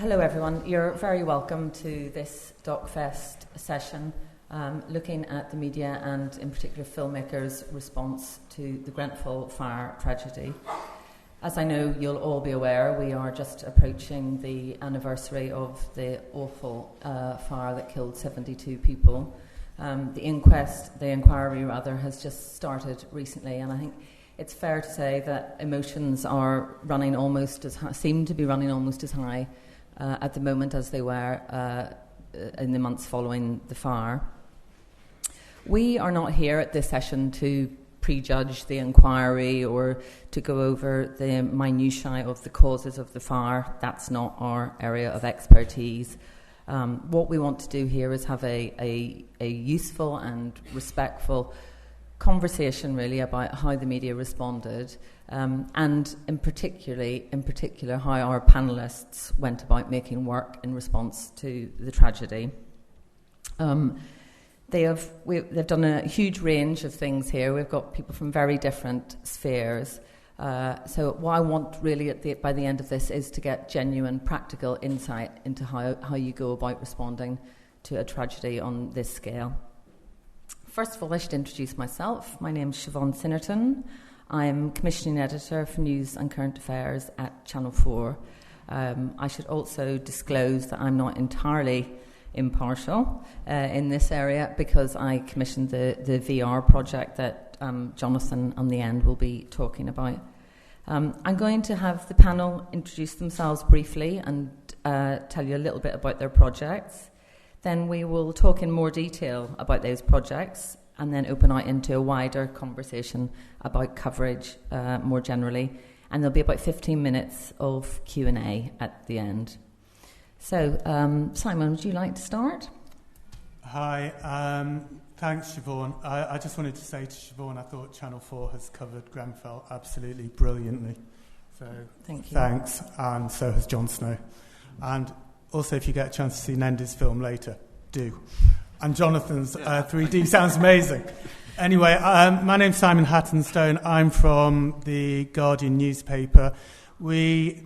Hello everyone, you're very welcome to this DocFest session looking at the media and in particular filmmakers' response to the Grenfell fire tragedy. As I know you'll all be aware, we are just approaching the anniversary of the awful fire that killed 72 people. The inquiry has just started recently, and I think it's fair to say that emotions are seem to be running almost as high at the moment as they were in the months following the fire. We are not here at this session to prejudge the inquiry or to go over the minutiae of the causes of the fire. That's not our area of expertise. What we want to do here is have a useful and respectful conversation really about how the media responded, and in particular how our panellists went about making work in response to the tragedy. They've done a huge range of things here. We've got people from very different spheres. So what I want really by the end of this is to get genuine practical insight into how you go about responding to a tragedy on this scale. First of all, I should introduce myself. My name is Siobhan Sinnerton. I'm commissioning editor for News and Current Affairs at Channel 4. I should also disclose that I'm not entirely impartial in this area because I commissioned the VR project that Jonathan on the end will be talking about. I'm going to have the panel introduce themselves briefly and tell you a little bit about their projects. Then we will talk in more detail about those projects and then open out into a wider conversation about coverage more generally. And there'll be about 15 minutes of Q&A at the end. So, Simon, would you like to start? Hi, thanks, Siobhan. I just wanted to say to Siobhan, I thought Channel 4 has covered Grenfell absolutely brilliantly. So, thank you. Thanks, and so has Jon Snow. And also, if you get a chance to see Nendie's film later, do. And Jonathan's 3D sounds amazing. Anyway, my name's Simon Hattenstone. I'm from the Guardian newspaper. We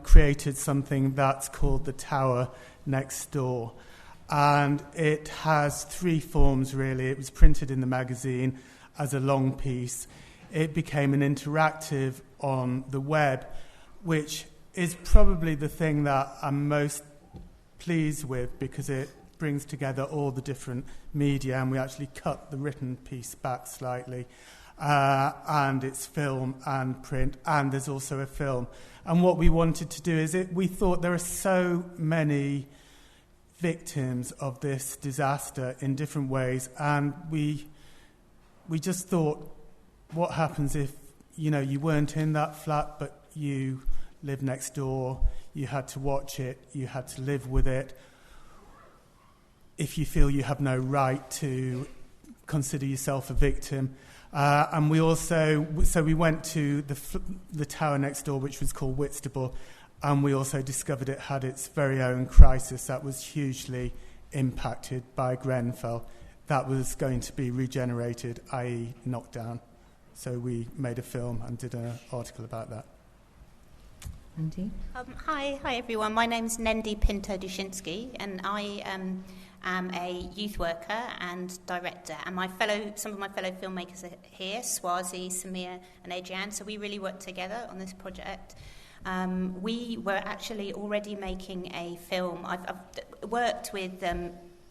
created something that's called The Tower Next Door. And it has three forms, really. It was printed in the magazine as a long piece. It became an interactive on the web, which is probably the thing that I'm most pleased with because it brings together all the different media, and we actually cut the written piece back slightly. And it's film and print, and there's also a film. And what we wanted to do is we thought there are so many victims of this disaster in different ways, and we just thought, what happens if you weren't in that flat, but you lived next door, you had to watch it, you had to live with it. If you feel you have no right to consider yourself a victim. And we went to the tower next door, which was called Whitstable, and we also discovered it had its very own crisis that was hugely impacted by Grenfell. That was going to be regenerated, i.e. knocked down. So we made a film and did an article about that. Nendie? Hi everyone. My name's Nendie Pinto-Duschinsky, and I am a youth worker and director. And some of my fellow filmmakers are here, Swazi, Samir, and Adrian. So we really worked together on this project. We were actually already making a film. I've worked with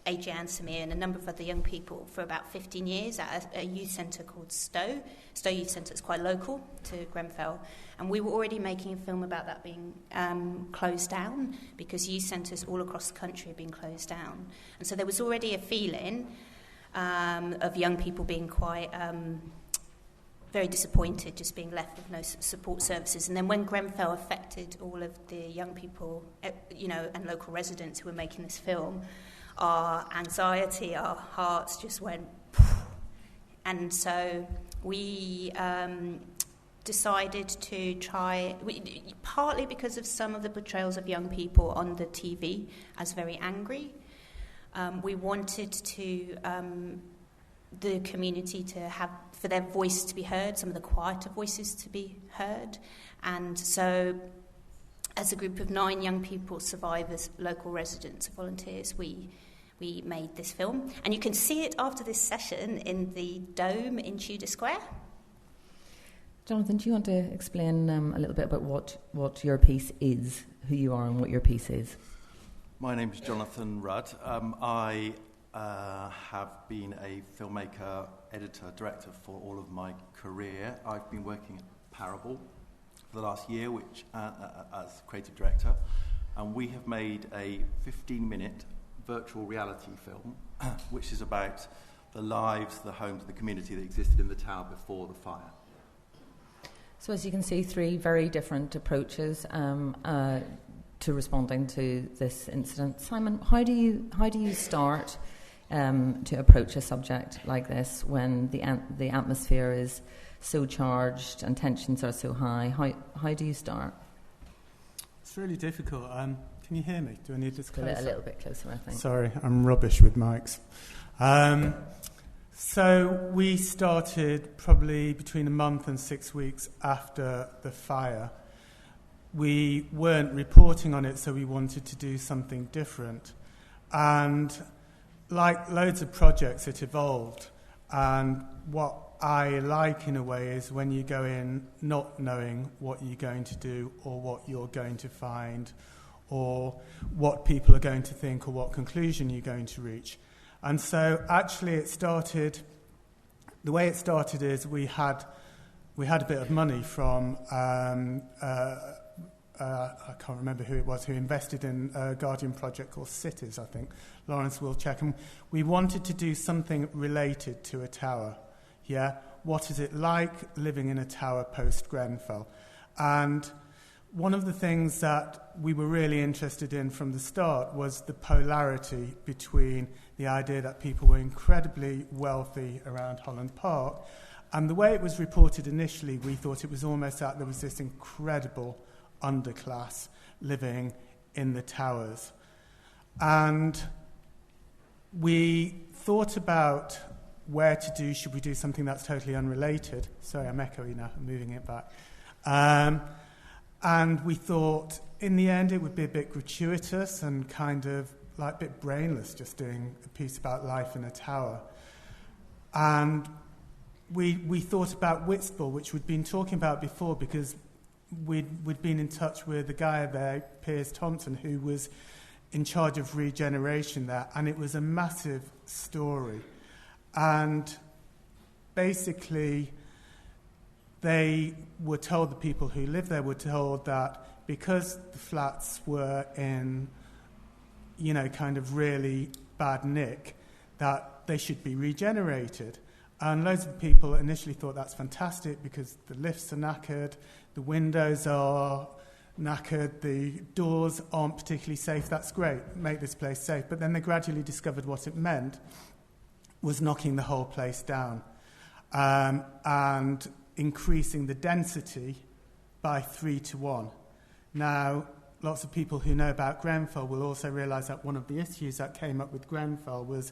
Adrian, Samir, and a number of other young people for about 15 years at a youth centre called Stowe. Stowe Youth Centre is quite local to Grenfell. And we were already making a film about that being closed down because youth centres all across the country have been closed down. And so there was already a feeling of young people being quite very disappointed, just being left with no support services. And then when Grenfell affected all of the young people, and local residents who were making this film, our anxiety, our hearts just went. And so we decided to try, partly because of some of the portrayals of young people on the TV as very angry. We wanted to the community to have, for their voice to be heard, some of the quieter voices to be heard. And so as a group of 9 young people, survivors, local residents, volunteers, we made this film. And you can see it after this session in the Dome in Tudor Square. Jonathan, do you want to explain a little bit about what your piece is, who you are and what your piece is? My name is Jonathan Rudd. I have been a filmmaker, editor, director for all of my career. I've been working at Parable for the last year, which as creative director, and we have made a 15-minute virtual reality film, which is about the lives, the homes, the community that existed in the tower before the fire. So as you can see, 3 very different approaches to responding to this incident. Simon, how do you start to approach a subject like this when the atmosphere is so charged and tensions are so high? How do you start? It's really difficult. Can you hear me? Do I need this closer? Put it a little bit closer, I think. Sorry, I'm rubbish with mics. So we started probably between a month and 6 weeks after the fire. We weren't reporting on it, so we wanted to do something different. And like loads of projects, it evolved. And what I like, in a way, is when you go in not knowing what you're going to do or what you're going to find or what people are going to think or what conclusion you're going to reach. And so actually the way it started is we had a bit of money from, I can't remember who it was, who invested in a Guardian project called Cities, I think. Lawrence will check. And we wanted to do something related to a tower. Yeah? What is it like living in a tower post-Grenfell? And one of the things that we were really interested in from the start was the polarity between the idea that people were incredibly wealthy around Holland Park, and the way it was reported initially, we thought it was almost that there was this incredible underclass living in the towers. And we thought about where to do, should we do something that's totally unrelated? Sorry, I'm echoing now, I'm moving it back. And we thought, in the end, it would be a bit gratuitous and kind of like a bit brainless, just doing a piece about life in a tower. And we thought about Whitstable, which we'd been talking about before, because we'd been in touch with the guy there, Piers Thompson, who was in charge of regeneration there, and it was a massive story. And basically, they were told, the people who lived there were told that because the flats were in, kind of really bad nick, that they should be regenerated. And loads of people initially thought that's fantastic because the lifts are knackered, the windows are knackered, the doors aren't particularly safe. That's great, make this place safe. But then they gradually discovered what it meant was knocking the whole place down and increasing the density by 3-1. Now, lots of people who know about Grenfell will also realise that one of the issues that came up with Grenfell was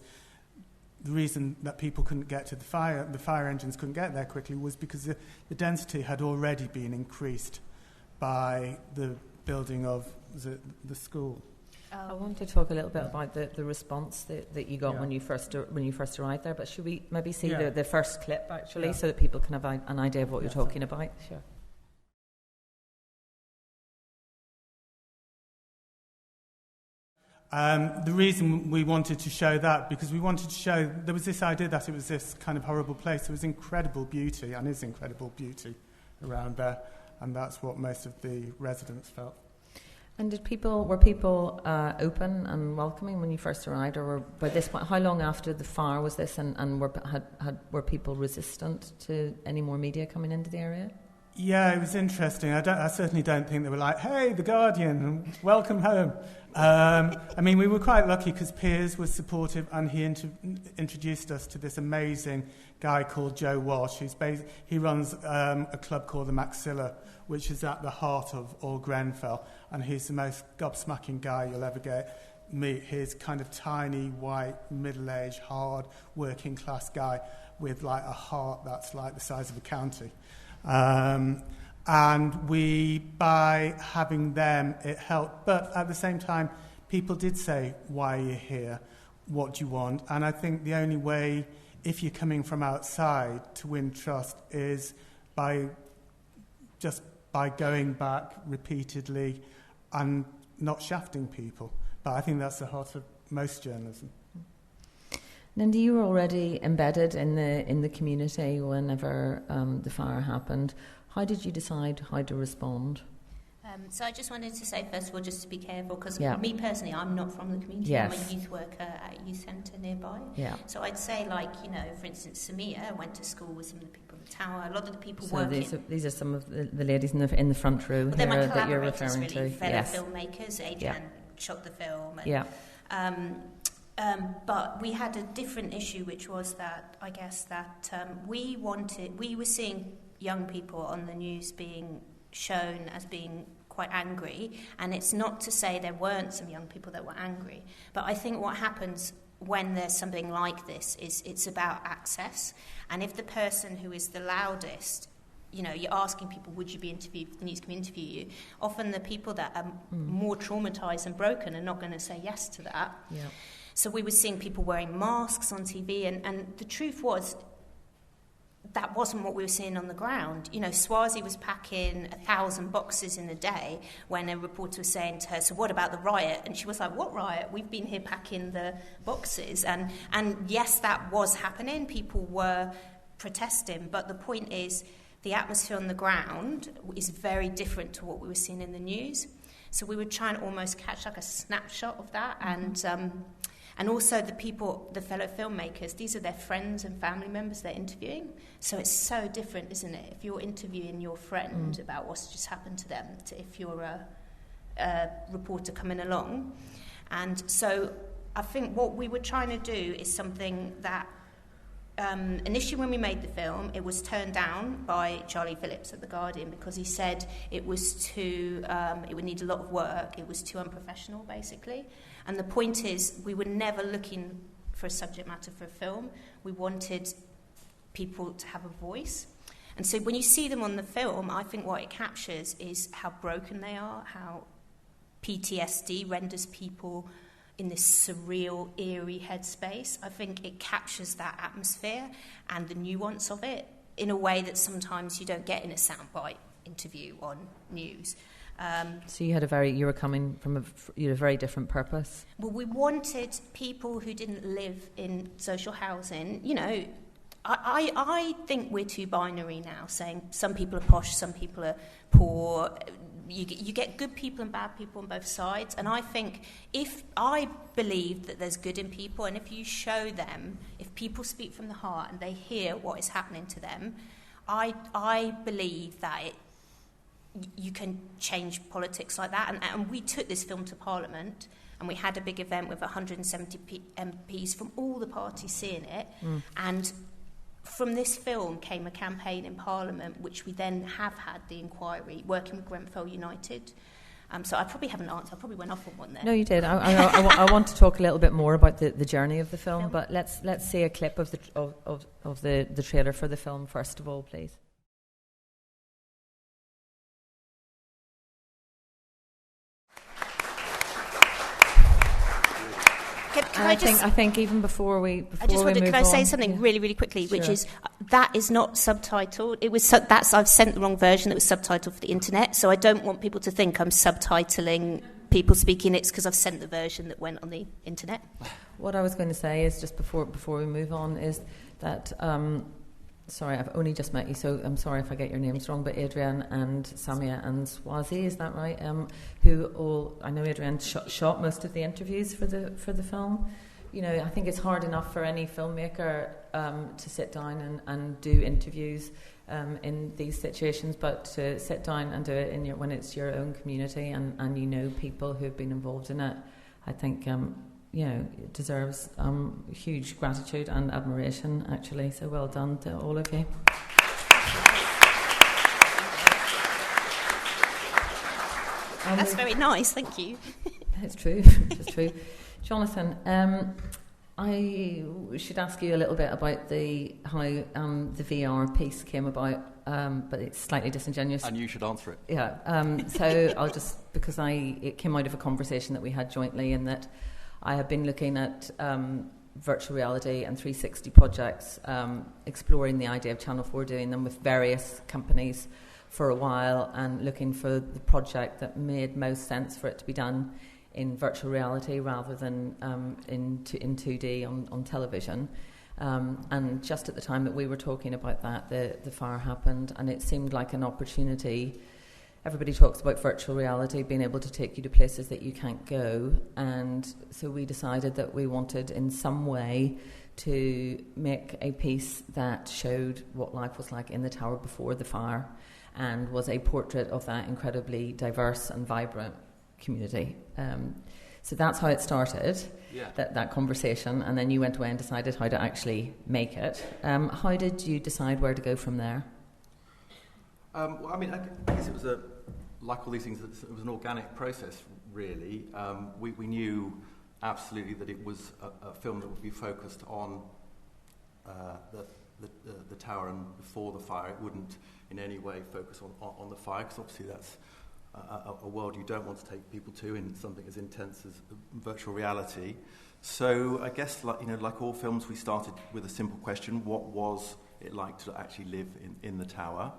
the reason that people couldn't get to the fire engines couldn't get there quickly, was because the density had already been increased by the building of the school. I want to talk a little bit about the response that you got when you first arrived there, but should we maybe see the first clip, actually, so that people can have an idea of what you're talking about? Sure. The reason we wanted to show that, because we wanted to show there was this idea that it was this kind of horrible place. There was incredible beauty, and is incredible beauty around there, and that's what most of the residents felt. And were people open and welcoming when you first arrived, or were, by this point, how long after the fire was this, and were people resistant to any more media coming into the area? Yeah, it was interesting. I certainly don't think they were like, "Hey, The Guardian, welcome home." We were quite lucky because Piers was supportive, and he introduced us to this amazing guy called Joe Walsh. He runs a club called the Maxilla, which is at the heart of all Grenfell, and he's the most gobsmacking guy you'll ever meet. He's kind of tiny, white, middle-aged, hard, working-class guy with like a heart that's like the size of a county. And by having them, it helped. But at the same time, people did say, why are you here? What do you want? And I think the only way, if you're coming from outside, to win trust is by going back repeatedly and not shafting people. But I think that's the heart of most journalism. Nendie, you were already embedded in the community whenever the fire happened. How did you decide how to respond? So I just wanted to say, first of all, just to be careful, because me personally, I'm not from the community. Yes. I'm a youth worker at a youth centre nearby. Yeah. So I'd say, for instance, Samia went to school with some of the people in the tower. A lot of the people so working... These are some of the ladies in the front row Well, here that you're referring really, to. fellow Yes. filmmakers. Adrian shot the film. And, Yeah. But we had a different issue, which was that, I guess, that we were seeing young people on the news being shown as being quite angry, and it's not to say there weren't some young people that were angry, but I think what happens when there's something like this is it's about access, and if the person who is the loudest, you're asking people, would you be interviewed, if the news can interview you, often the people that are more traumatised and broken are not going to say yes to that. Yeah. So we were seeing people wearing masks on TV, and the truth was, that wasn't what we were seeing on the ground. Swazi was packing 1,000 boxes in a day when a reporter was saying to her, so what about the riot? And she was like, what riot? We've been here packing the boxes. And yes, that was happening. People were protesting. But the point is, the atmosphere on the ground is very different to what we were seeing in the news. So we were trying to almost catch like a snapshot of that. And also the fellow filmmakers, these are their friends and family members they're interviewing. So it's so different, isn't it? If you're interviewing your friend about what's just happened to them, to if you're a reporter coming along. And so I think what we were trying to do is something that initially when we made the film, it was turned down by Charlie Phillips at The Guardian because he said it was too, it would need a lot of work, it was too unprofessional, basically. And the point is, we were never looking for a subject matter for a film. We wanted people to have a voice. And so when you see them on the film, I think what it captures is how broken they are, how PTSD renders people in this surreal, eerie headspace. I think it captures that atmosphere and the nuance of it in a way that sometimes you don't get in a soundbite interview on news. So you had you were coming from a very different purpose. Well, we wanted people who didn't live in social housing. I think we're too binary now, saying some people are posh, some people are poor. You get good people and bad people on both sides. And I think I believe that there's good in people, and if you show them, if people speak from the heart and they hear what is happening to them, I believe that you can change politics like that. And we took this film to Parliament, and we had a big event with 170 MPs from all the parties seeing it. And from this film came a campaign in Parliament, which we then have had the inquiry, working with Grenfell United. So I probably haven't answered. I probably went off on one there. No, you did. I want to talk a little bit more about the journey of the film, but let's see a clip of the trailer for the film first of all, please. I think even before we can I say something really, really quickly, which is that is not subtitled. It was I've sent the wrong version that was subtitled for the internet, so I don't want people to think I'm subtitling people speaking. It's because I've sent the version that went on the internet. What I was going to say is just before we move on is that sorry, I've only just met you, so I'm sorry if I get your names wrong, but Adrian and Samia and Swazi, is that right? Who all, I know Adrian shot most of the interviews for the film. I think it's hard enough for any filmmaker to sit down and do interviews in these situations, but to sit down and do it when it's your own community and people who've been involved in it, I think it deserves huge gratitude and admiration, actually. So well done to all of you. That's very nice, thank you. It's true. It's true. Jonathan, I should ask you a little bit about how the VR piece came about, but it's slightly disingenuous. And you should answer it. Yeah. So I'll just, because it came out of a conversation that we had jointly, in that I have been looking at virtual reality and 360 projects, exploring the idea of Channel 4 doing them with various companies for a while, and looking for the project that made most sense for it to be done in virtual reality rather than in 2D on television. And just at the time that we were talking about that, the fire happened, and it seemed like an opportunity. Everybody talks about virtual reality being able to take you to places that you can't go, and so we decided that we wanted in some way to make a piece that showed what life was like in the tower before the fire, and was a portrait of that incredibly diverse and vibrant community. So that's how it started, that conversation, and then you went away and decided how to actually make it. How did you decide where to go from there? Well, I mean, I guess it was like all these things, it was an organic process, really. We knew absolutely that it was a film that would be focused on the tower and before the fire. It wouldn't in any way focus on the fire, because obviously that's a world you don't want to take people to in something as intense as virtual reality. So I guess, like all films, we started with a simple question: what was it like to actually live in the tower?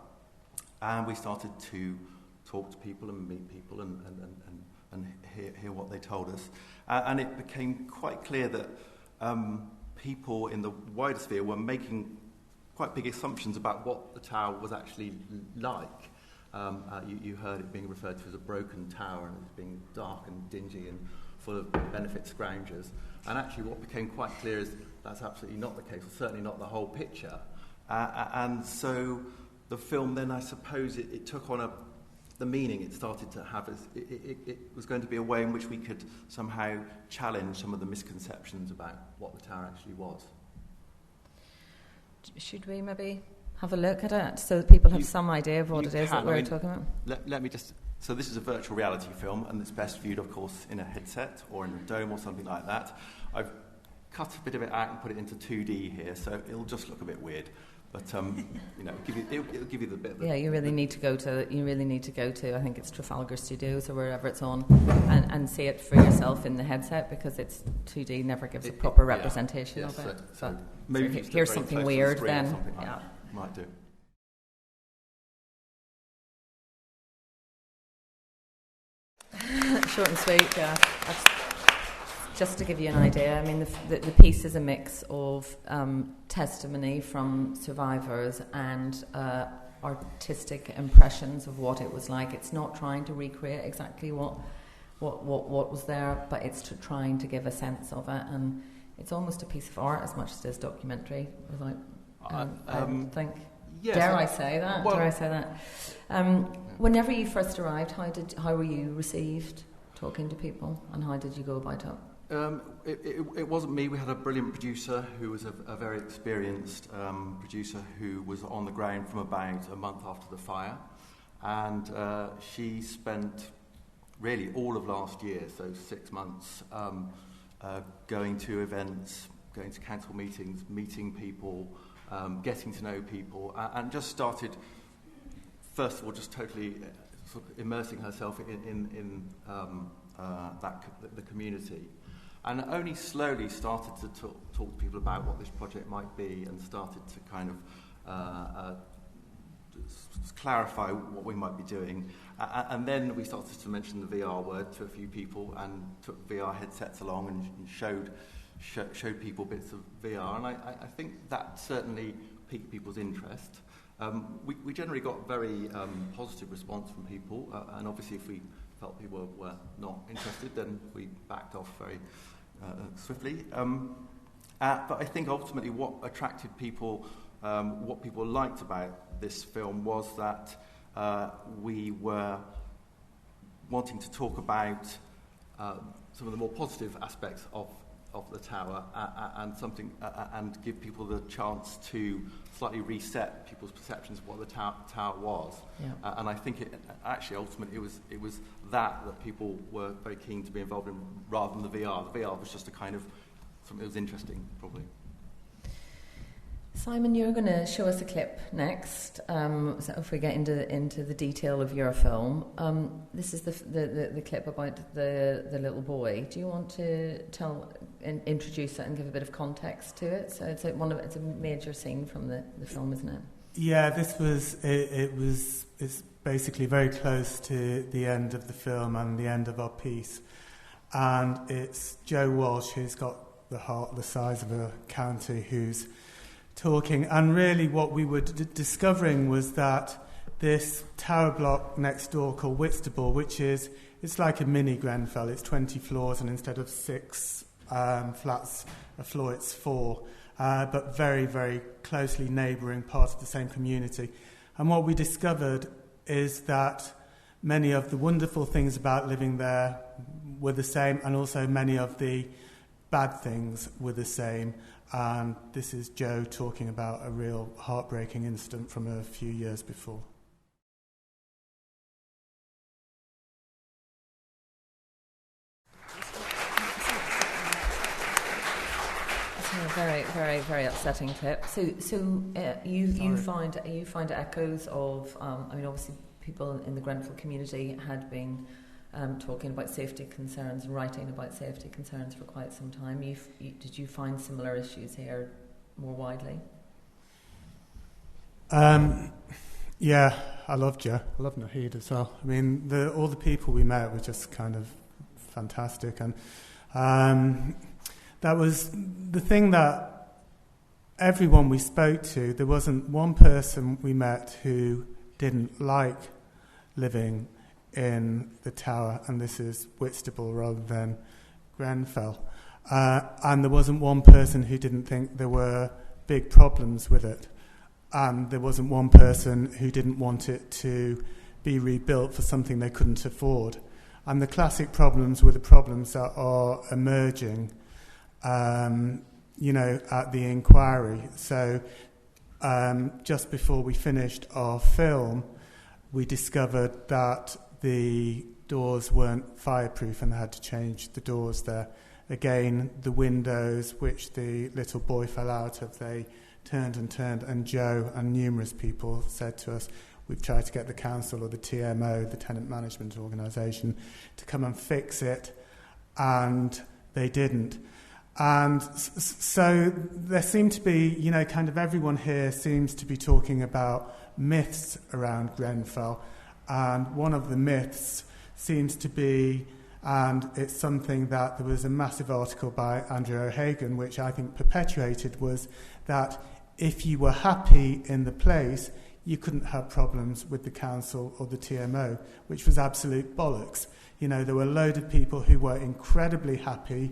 And we started to talk to people and meet people and hear what they told us. And it became quite clear that people in the wider sphere were making quite big assumptions about what the tower was actually like. You heard it being referred to as a broken tower, and it being dark and dingy and full of benefit scroungers. And actually what became quite clear is that's absolutely not the case, or certainly not the whole picture. And so the film then, I suppose, it took on the meaning it started to have. It was going to be a way in which we could somehow challenge some of the misconceptions about what the tower actually was. Should we maybe have a look at it so that people have some idea of what it is that we're talking about? Let me just... So this is a virtual reality film, and it's best viewed, of course, in a headset or in a dome or something like that. I've cut a bit of it out and put it into 2D here, so it'll just look a bit weird. But it'll give you the bit. You really need to go to. I think it's Trafalgar Studios or wherever it's on, and see it for yourself in the headset, because it's 2D never gives a proper representation of it. So maybe here's something weird then. Might do. Short and sweet. Yeah. Just to give you an idea, I mean, the piece is a mix of testimony from survivors and artistic impressions of what it was like. It's not trying to recreate exactly what was there, but it's trying to give a sense of it, and it's almost a piece of art as much as it is documentary. Without, I think. Yes, Dare I say that? Whenever you first arrived, how were you received talking to people, and how did you go about it? It wasn't me. We had a brilliant producer who was a very experienced producer who was on the ground from about a month after the fire, and she spent really all of last year, so 6 months, going to events, going to council meetings, meeting people, getting to know people, and just started, first of all, just totally sort of immersing herself in the community. And only slowly started to talk to people about what this project might be, and started to kind of clarify what we might be doing. And then we started to mention the VR word to a few people, and took VR headsets along and showed people bits of VR. And I think that certainly piqued people's interest. We generally got very positive response from people, and obviously if we felt people were not interested, then we backed off very swiftly. But I think ultimately what attracted people, what people liked about this film, was that we were wanting to talk about some of the more positive aspects of the tower, and give people the chance to slightly reset people's perceptions of what the tower was. Yeah. And I think ultimately it was that people were very keen to be involved in, rather than the VR. The VR was just a kind of it was interesting, probably. Simon, you're going to show us a clip next. So if we get into the detail of your film, this is the clip about the little boy. Do you want to introduce it and give a bit of context to it? So it's a major scene from the film, isn't it? Yeah, this was it's basically very close to the end of the film and the end of our piece, and it's Joe Walsh, who's got the heart the size of a county, who's talking, and really what we were discovering was that this tower block next door called Whitstable, it's like a mini Grenfell, it's 20 floors, and instead of 6 flats a floor, it's 4, but very, very closely neighbouring, part of the same community. And what we discovered is that many of the wonderful things about living there were the same, and also many of the bad things were the same. And this is Joe talking about a real heartbreaking incident from a few years before. It's a very, very, very upsetting clip. So you find echoes of. Obviously, people in the Grenfell community had been talking about safety concerns and writing about safety concerns for quite some time. Did you find similar issues here more widely? Yeah, I love Joe. I love Naheed as well. I mean, all the people we met were just kind of fantastic, and that was the thing that everyone we spoke to, there wasn't one person we met who didn't like living in the tower, and this is Whitstable rather than Grenfell. And there wasn't one person who didn't think there were big problems with it. And there wasn't one person who didn't want it to be rebuilt for something they couldn't afford. And the classic problems were the problems that are emerging, at the inquiry. So just before we finished our film, we discovered that the doors weren't fireproof and they had to change the doors there. Again, the windows, which the little boy fell out of, they turned, and Joe and numerous people said to us, we've tried to get the council or the TMO, the Tenant Management Organisation, to come and fix it, and they didn't. And so there seemed to be, kind of everyone here seems to be talking about myths around Grenfell. And one of the myths seems to be, and it's something that there was a massive article by Andrew O'Hagan, which I think perpetuated, was that if you were happy in the place, you couldn't have problems with the council or the TMO, which was absolute bollocks. There were a load of people who were incredibly happy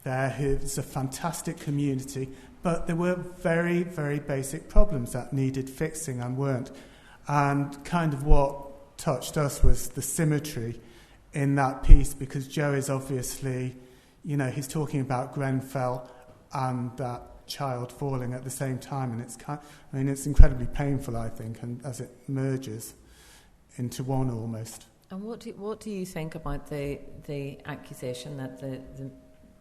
there. It's a fantastic community, but there were very, very basic problems that needed fixing and weren't. And kind of what touched us was the symmetry in that piece, because Joe is obviously, he's talking about Grenfell and that child falling at the same time, and it's incredibly painful, I think, and as it merges into one almost. And what do you think about the accusation that the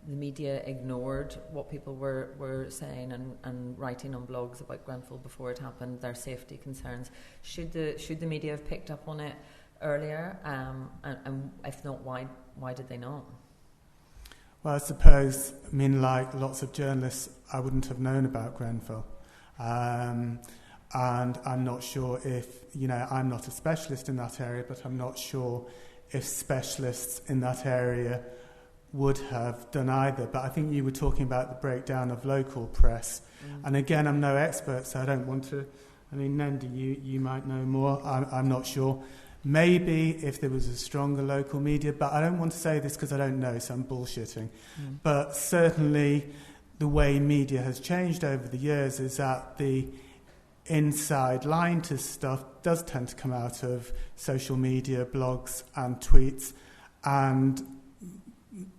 media ignored what people were saying and writing on blogs about Grenfell before it happened, their safety concerns? Should the media have picked up on it earlier? And if not, why did they not? Well, I suppose, like lots of journalists, I wouldn't have known about Grenfell. And I'm not sure if, I'm not a specialist in that area, but I'm not sure if specialists in that area would have done either. But I think you were talking about the breakdown of local press. And again, I'm no expert, so I don't want to... Nendie, you might know more. I'm not sure. Maybe if there was a stronger local media, but I don't want to say this because I don't know, so I'm bullshitting. But certainly the way media has changed over the years is that the inside line to stuff does tend to come out of social media, blogs and tweets, and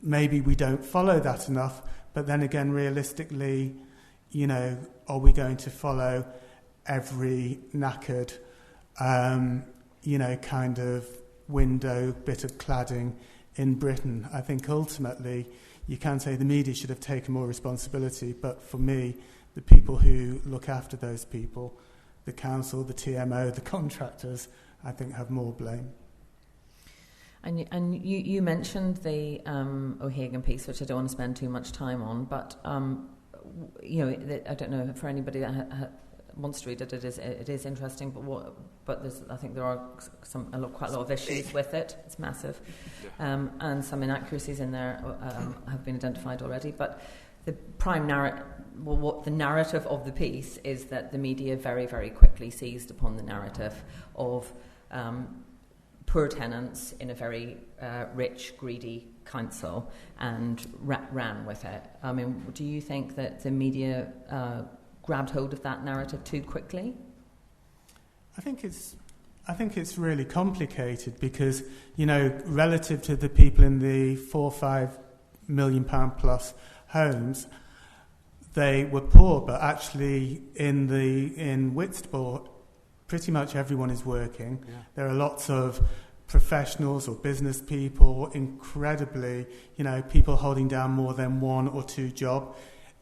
maybe we don't follow that enough. But then again, realistically, are we going to follow every knackered kind of window, bit of cladding in Britain. I think ultimately you can say the media should have taken more responsibility, but for me, the people who look after those people, the council, the TMO, the contractors, I think have more blame. And you mentioned the O'Hagan piece, which I don't want to spend too much time on, but I don't know for anybody that wants to read it. It is interesting, but I think there are quite a lot of issues with it. It's massive, and some inaccuracies in there have been identified already. But the prime what the narrative of the piece is that the media very, very quickly seized upon the narrative of poor tenants in a very rich, greedy council and ran with it. I mean, do you think that the media grabbed hold of that narrative too quickly? I think it's really complicated because, relative to the people in the £4 or £5 million plus homes, they were poor, but actually in Whitstable, pretty much everyone is working. Yeah. There are lots of professionals or business people, incredibly, people holding down more than 1 or 2 jobs.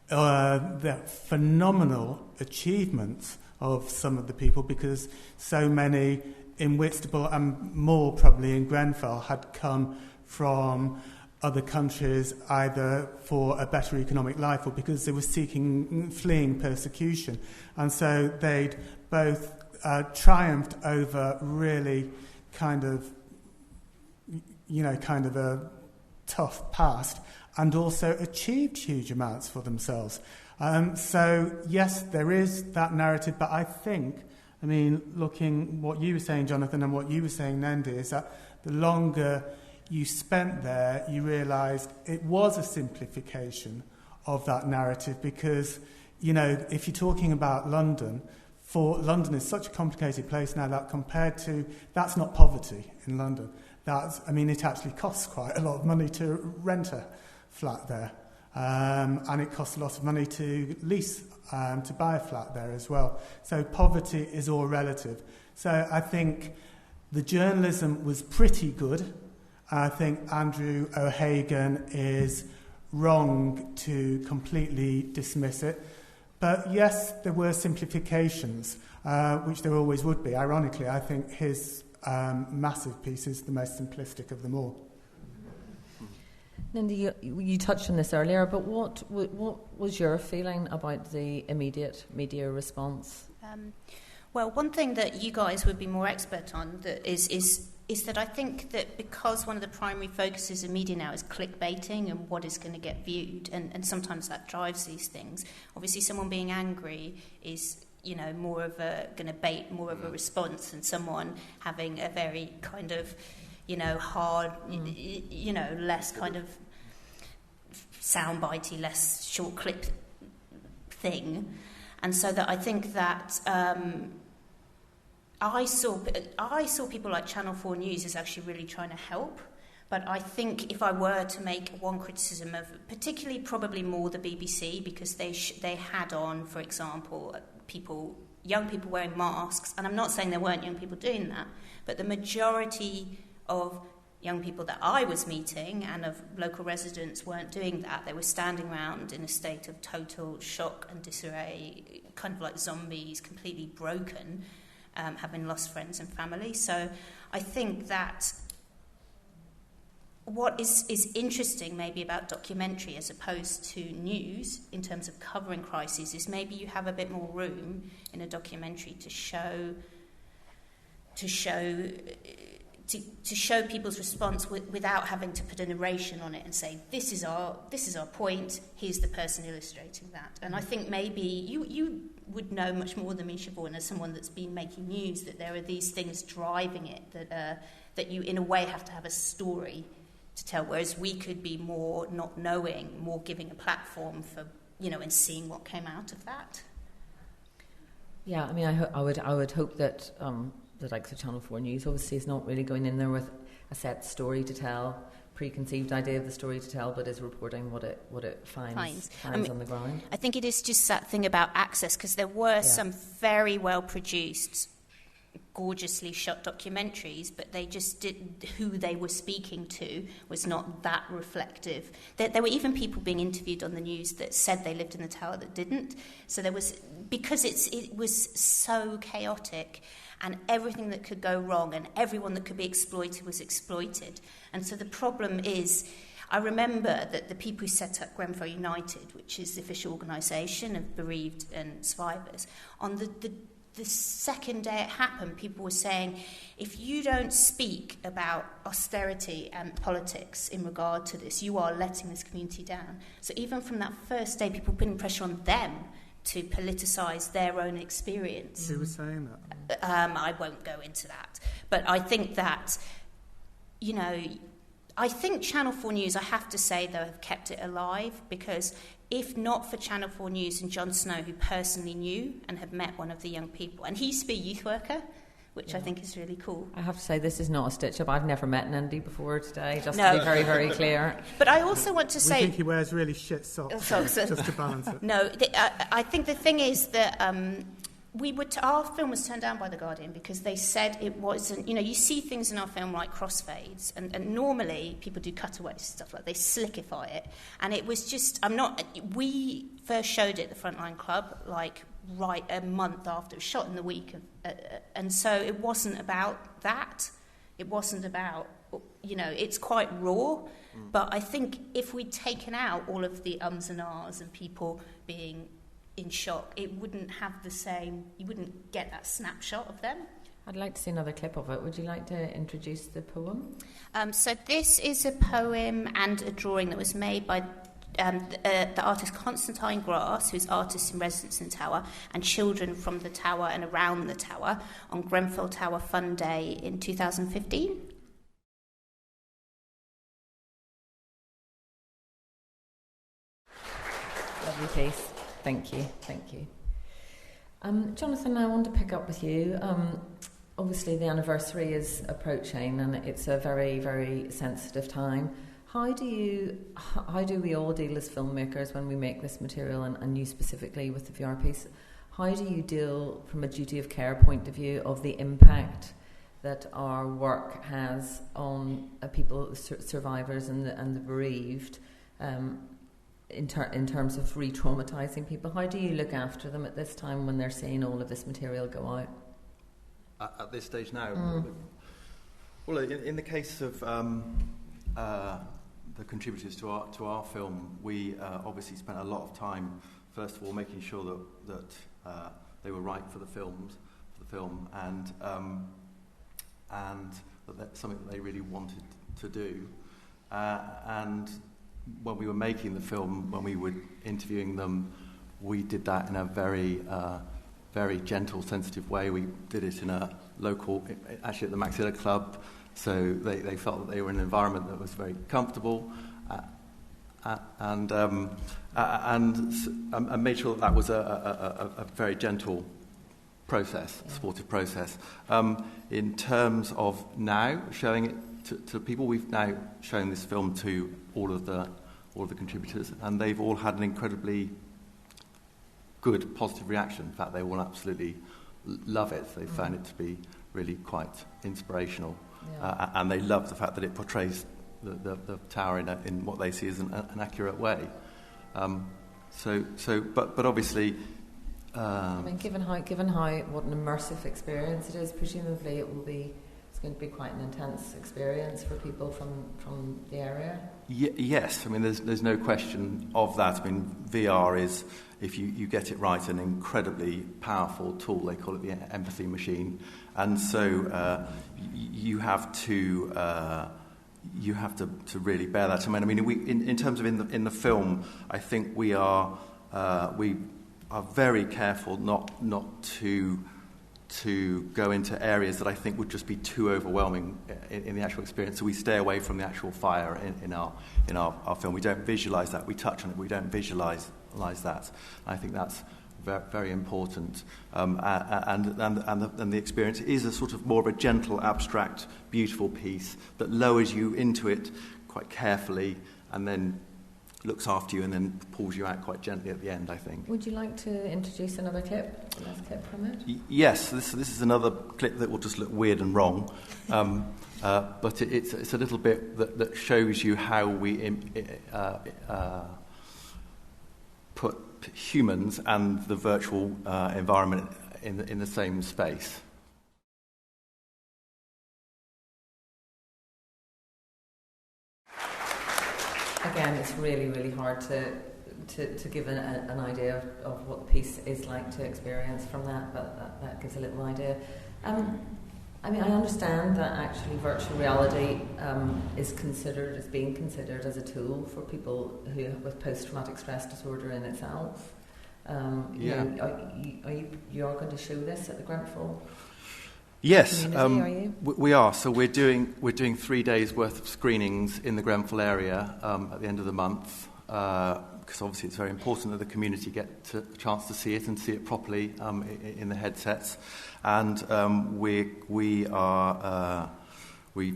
The phenomenal achievements of some of the people, because so many in Whitstable and more probably in Grenfell had come from other countries either for a better economic life or because they were fleeing persecution. And so they'd both triumphed over really kind of a tough past and also achieved huge amounts for themselves. So, yes, there is that narrative, but I think, looking what you were saying, Jonathan, and what you were saying, Nendie, is that the longer you spent there, you realised it was a simplification of that narrative because, if you're talking about London, London is such a complicated place now that compared to, that's not poverty in London. It actually costs quite a lot of money to rent a flat there. And it costs a lot of money to lease, to buy a flat there as well. So poverty is all relative. So I think the journalism was pretty good. I think Andrew O'Hagan is wrong to completely dismiss it. But yes, there were simplifications, which there always would be. Ironically, I think his massive piece is the most simplistic of them all. Nendie, you touched on this earlier, but what was your feeling about the immediate media response? Well, one thing that you guys would be more expert on is that I think that because one of the primary focuses of media now is clickbaiting and what is going to get viewed, and sometimes that drives these things. Obviously, someone being angry is more of a response than someone having a very kind of hard, less kind of soundbitey, less short clip thing. And so that I think that I saw people like Channel 4 News as actually really trying to help. But I think if I were to make one criticism of, particularly probably more the BBC, because they had on, for example, young people wearing masks, and I'm not saying there weren't young people doing that, but the majority of young people that I was meeting and of local residents weren't doing that. They were standing around in a state of total shock and disarray, kind of like zombies, completely broken, having lost friends and family. So I think that what is interesting maybe about documentary as opposed to news in terms of covering crises is maybe you have a bit more room in a documentary to show people's response without having to put a narration on it and say, this is our point, here's the person illustrating that. And I think maybe you would know much more than me, Siobhan, as someone that's been making news, that there are these things driving it, that you in a way have to have a story to tell, whereas we could be more not knowing, more giving a platform for, and seeing what came out of that. Yeah, I would hope that the likes of Channel 4 News obviously is not really going in there with a set story to tell, preconceived idea of the story to tell, but is reporting what it finds on the ground. I think it is just that thing about access, because there were some very well produced gorgeously shot documentaries, but they just did, who they were speaking to was not that reflective. There were even people being interviewed on the news that said they lived in the tower that didn't. So there was, because it was so chaotic, and everything that could go wrong and everyone that could be exploited was exploited. And so the problem is, I remember that the people who set up Grenfell United, which is the official organisation of bereaved and survivors, on the second day it happened, people were saying, if you don't speak about austerity and politics in regard to this, you are letting this community down. So even from that first day, people were putting pressure on them to politicise their own experience. Who was saying that? I won't go into that. But I think that, I think Channel 4 News, I have to say, though, have kept it alive, because if not for Channel 4 News and Jon Snow, who personally knew and had met one of the young people, and he used to be a youth worker, which I think is really cool. I have to say, this is not a stitch-up. I've never met Nendie before today, just to be very, very clear. But I also want to say... We think he wears really shit socks, just to balance it. No, I think the thing is that our film was turned down by The Guardian because they said it wasn't... you see things in our film like crossfades, and normally people do cutaways, stuff like they slickify it. And it was just... We first showed it at the Frontline Club, right a month after it was shot in the week, and so it wasn't about that. It wasn't about, it's quite raw, but I think if we'd taken out all of the ums and ahs and people being in shock, it wouldn't have the same, you wouldn't get that snapshot of them. I'd like to see another clip of it. Would you like to introduce the poem? So this is a poem and a drawing that was made by the artist Constantine Grass, who's artist in residence in the tower, and children from the tower and around the tower on Grenfell Tower Fun Day in 2015. Lovely piece. Thank you. Jonathan, I want to pick up with you. Obviously, the anniversary is approaching, and it's a very, very sensitive time. How do we all deal as filmmakers when we make this material, and you specifically with the VR piece? How do you deal from a duty of care point of view of the impact that our work has on people, survivors and the bereaved, in terms of re-traumatising people? How do you look after them at this time when they're seeing all of this material go out? At this stage now? Well, in the case of the contributors to our film, we obviously spent a lot of time, first of all, making sure that they were right for the film, and that that's something that they really wanted to do. And when we were making the film, when we were interviewing them, we did that in a very, very gentle, sensitive way. We did it in a local, actually at the Maxilla Club. So they felt that they were in an environment that was very comfortable, and made sure that was a very gentle process, supportive process. In terms of now showing it to people, we've now shown this film to all of the contributors, and they've all had an incredibly good, positive reaction. In fact, they all absolutely love it. They found it to be really quite inspirational. Yeah. And they love the fact that it portrays the tower in what they see as an accurate way. But obviously, given how what an immersive experience it is, presumably it's going to be quite an intense experience for people from the area. Yes, there's no question of that. VR is, if you get it right, an incredibly powerful tool. They call it the empathy machine, and so you have to really bear that. In terms of in the film, I think we are very careful not to go into areas that I think would just be too overwhelming in the actual experience. So we stay away from the actual fire in our film. We don't visualise that. We touch on it. We don't visualise that. I think that's very important. And the experience is a sort of more of a gentle, abstract, beautiful piece that lowers you into it quite carefully, and then looks after you and then pulls you out quite gently at the end, I think. Would you like to introduce another clip, the last clip from it? Yes, this is another clip that will just look weird and wrong, but it's a little bit that shows you how we put humans and the virtual environment in the same space. Again, it's really, really hard to give an idea of what the piece is like to experience from that, but that gives a little idea. I mean, I understand that actually virtual reality is being considered as a tool for people with post-traumatic stress disorder in itself. You are going to show this at the Grenfell? Yes, are you? we are. So we're doing 3 days worth of screenings in the Grenfell area at the end of the month, because obviously it's very important that the community get a chance to see it and see it properly in the headsets. And we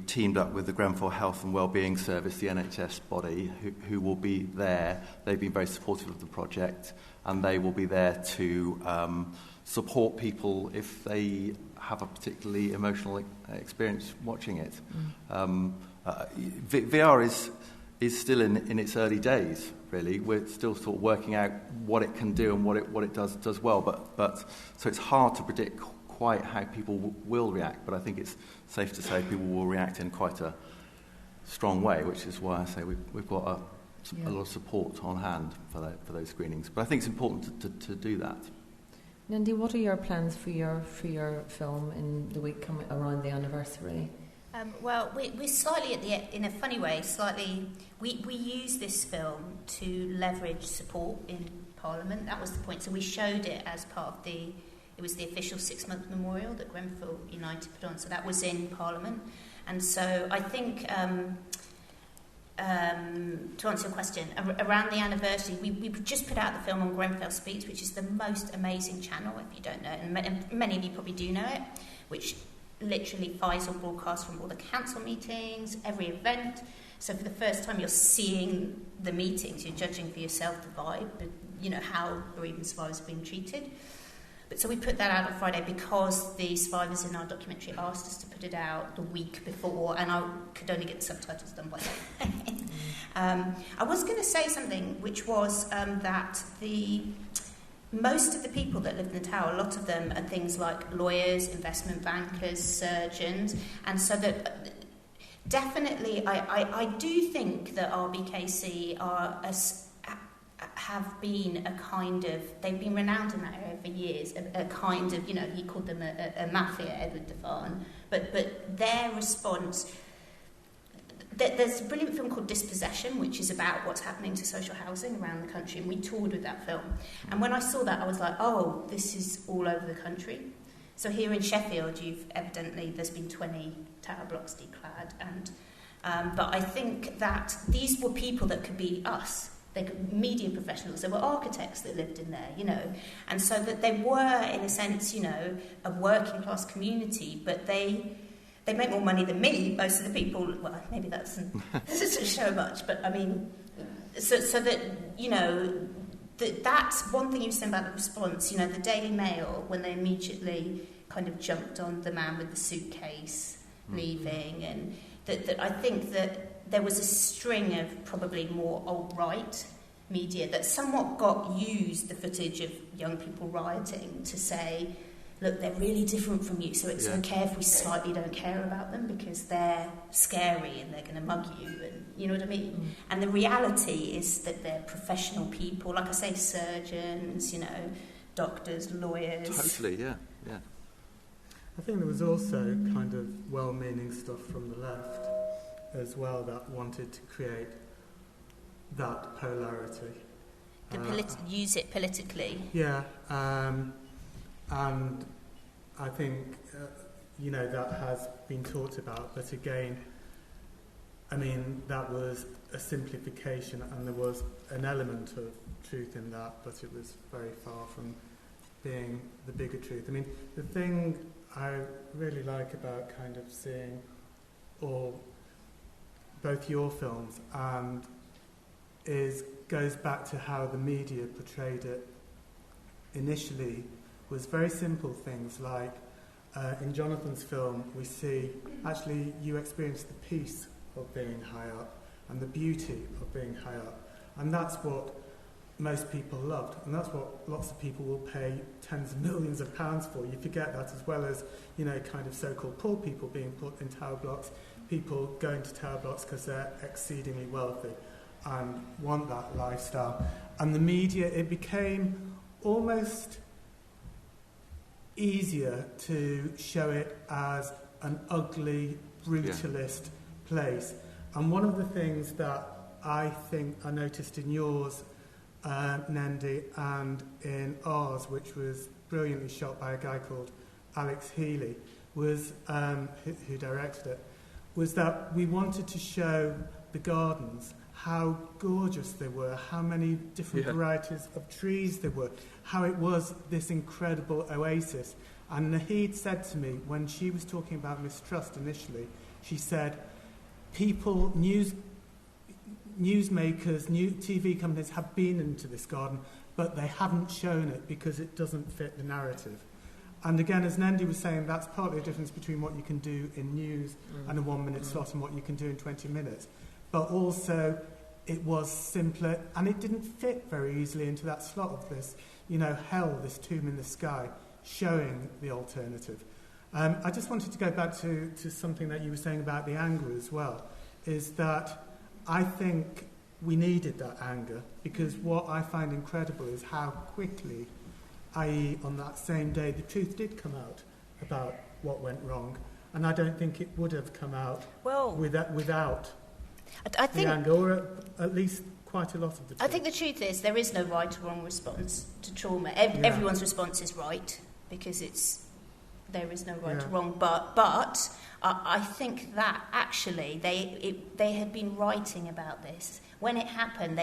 teamed up with the Grenfell Health and Wellbeing Service, the NHS body, who will be there. They've been very supportive of the project, and they will be there to support people if they have a particularly emotional experience watching it. VR is still in its early days, really. We're still sort of working out what it can do and what it does well. But so it's hard to predict quite how people will react. But I think it's safe to say people will react in quite a strong way, which is why I say we've got a lot of support on hand for those screenings. But I think it's important to do that. Nendie, what are your plans for your film in the week coming around the anniversary? Well, we're slightly in a funny way, we use this film to leverage support in Parliament. That was the point. So we showed it as part of it was the official 6-month memorial that Grenfell United put on. So that was in Parliament. And so I think, to answer your question, around the anniversary, we just put out the film on Grenfell Speaks, which is the most amazing channel, if you don't know it, and many of you probably do know it, which literally Faisal broadcasts from all the council meetings, every event. So for the first time you're seeing the meetings, you're judging for yourself the vibe, how bereavement survivors are being treated. But so we put that out on Friday because the survivors in our documentary asked us to put it out the week before, and I could only get the subtitles done by then. I was going to say something, which was that most of the people that live in the tower, a lot of them are things like lawyers, investment bankers, surgeons, and so that definitely I do think that RBKC have been they've been renowned in that area for years, a kind of, he called them a mafia, Edward Devane, but their response, there's a brilliant film called Dispossession, which is about what's happening to social housing around the country, and we toured with that film, and when I saw that I was like, oh, this is all over the country. So here in Sheffield, there's been 20 tower blocks declad, and but I think that these were people that could be us. They could media professionals, there were architects that lived in there, and so that they were, in a sense, a working class community, but they make more money than me, most of the people. Well, maybe that doesn't show much, but I mean, so that, that's one thing you said about the response, the Daily Mail, when they immediately kind of jumped on the man with the suitcase leaving, and that I think that there was a string of probably more alt-right media that somewhat used the footage of young people rioting to say, look, they're really different from you, so it's okay if we slightly don't care about them because they're scary and they're going to mug you, and you know what I mean? And the reality is that they're professional people, like I say, surgeons, doctors, lawyers. Totally, yeah. I think there was also kind of well-meaning stuff from the left as well that wanted to create that polarity. Use it politically. Yeah, and I think, that has been talked about, but again, I mean, that was a simplification and there was an element of truth in that, but it was very far from being the bigger truth. I mean, the thing I really like about kind of seeing both your films and goes back to how the media portrayed it initially. Was very simple things like in Jonathan's film we see actually you experience the peace of being high up and the beauty of being high up, and that's what most people loved, and that's what lots of people will pay tens of millions of pounds for. You forget that, as well as, you know, kind of so-called poor people being put in tower blocks, people going to tower blocks because they're exceedingly wealthy and want that lifestyle. And the media, it became almost easier to show it as an ugly, brutalist place. And one of the things that I think I noticed in yours, Nendie, and in ours, which was brilliantly shot by a guy called Alex Healy, was who directed it, was that we wanted to show the gardens, how gorgeous they were, how many different varieties of trees there were, how it was this incredible oasis. And Naheed said to me, when she was talking about mistrust initially, she said, people, newsmakers, TV companies have been into this garden, but they haven't shown it because it doesn't fit the narrative. And again, as Nendie was saying, that's partly a difference between what you can do in news and a 1-minute slot and what you can do in 20 minutes. But also, it was simpler, and it didn't fit very easily into that slot of this, you know, hell, this tomb in the sky, showing the alternative. I just wanted to go back to something that you were saying about the anger as well, is that I think we needed that anger, because what I find incredible is how quickly, i.e. on that same day, the truth did come out about what went wrong, and I don't think it would have come out without I think the anger, or at least quite a lot of the truth. I think the truth is there is no right or wrong response to trauma. Everyone's response is right, because there is no right or wrong, but I think that actually they had been writing about this. When it happened,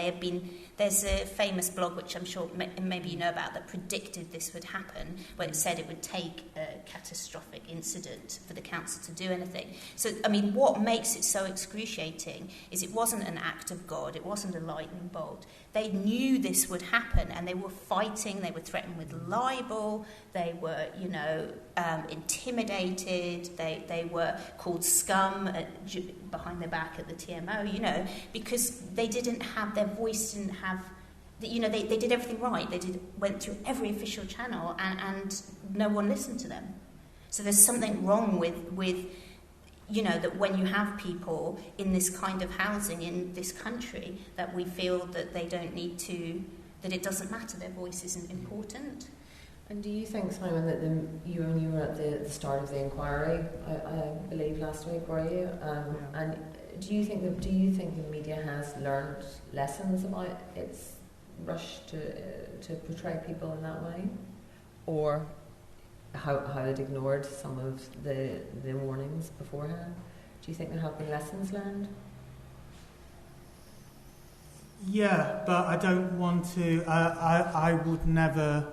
there's a famous blog, which I'm sure maybe you know about, that predicted this would happen, where it said it would take a catastrophic incident for the council to do anything. So, I mean, what makes it so excruciating is it wasn't an act of God, it wasn't a lightning bolt. They knew this would happen, and they were fighting, they were threatened with libel, they were, intimidated, they were called scum behind their back at the TMO, because they didn't have, their voice didn't have, they did everything right. They went through every official channel, and no one listened to them. So there's something wrong with that when you have people in this kind of housing in this country, that we feel that they don't need to, that it doesn't matter, their voice isn't important. And do you think, Simon, that you were at the start of the inquiry, I believe last week, were you? And do you think the media has learned lessons about its rush to portray people in that way, or how it ignored some of the warnings beforehand? Do you think there have been lessons learned? Yeah, but I don't want to. I would never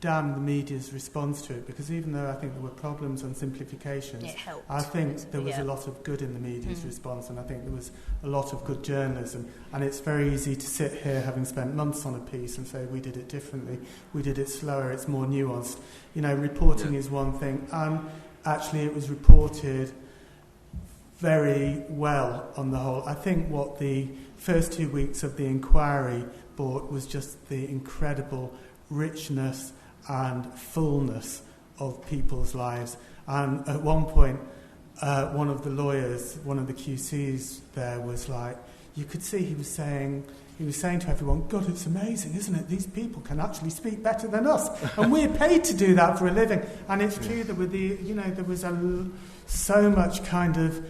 damn the media's response to it, because even though I think there were problems and simplifications, it helped. I think there was a lot of good in the media's response, and I think there was a lot of good journalism. And it's very easy to sit here, having spent months on a piece, and say we did it differently, we did it slower, it's more nuanced. Reporting is one thing. Actually, it was reported very well on the whole. I think what the first 2 weeks of the inquiry brought was just the incredible richness and fullness of people's lives. And at one point, one of the lawyers, one of the QCs there, was like, you could see he was saying to everyone, God, it's amazing, isn't it? These people can actually speak better than us, and we're paid to do that for a living. And it's true that with there was so much kind of,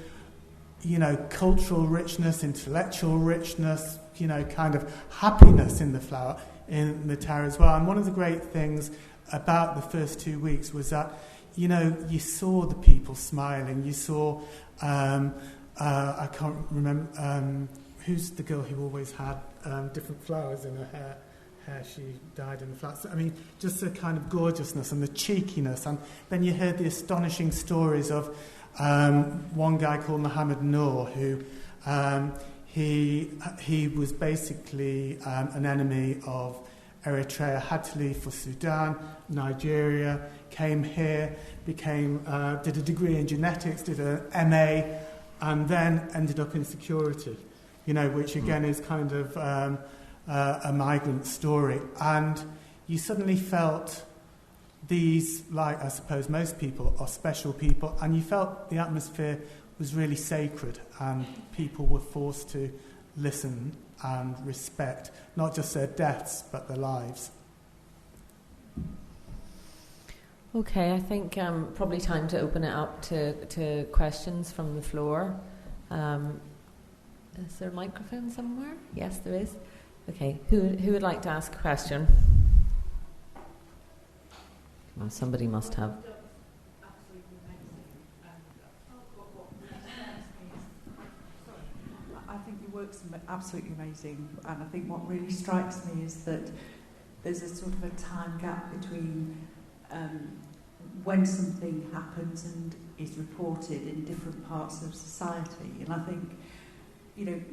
cultural richness, intellectual richness, kind of happiness in the flower, in the tower as well. And one of the great things about the first 2 weeks was that, you saw the people smiling. You saw, I can't remember, who's the girl who always had different flowers in her hair? She died in the flats. I mean, just the kind of gorgeousness and the cheekiness. And then you heard the astonishing stories of one guy called Mohammed Noor, who He was basically an enemy of Eritrea, had to leave for Sudan, Nigeria, came here, did a degree in genetics, did an MA, and then ended up in security, which again is kind of a migrant story. And you suddenly felt these, like I suppose most people, are special people, and you felt the atmosphere was really sacred, and people were forced to listen and respect not just their deaths but their lives. Okay, I think probably time to open it up to questions from the floor. Is there a microphone somewhere? Yes, there is. Okay, who would like to ask a question? Well, somebody must have. I think your work's absolutely amazing, and I think what really strikes me is that there's a sort of a time gap between when something happens and is reported in different parts of society. And I think,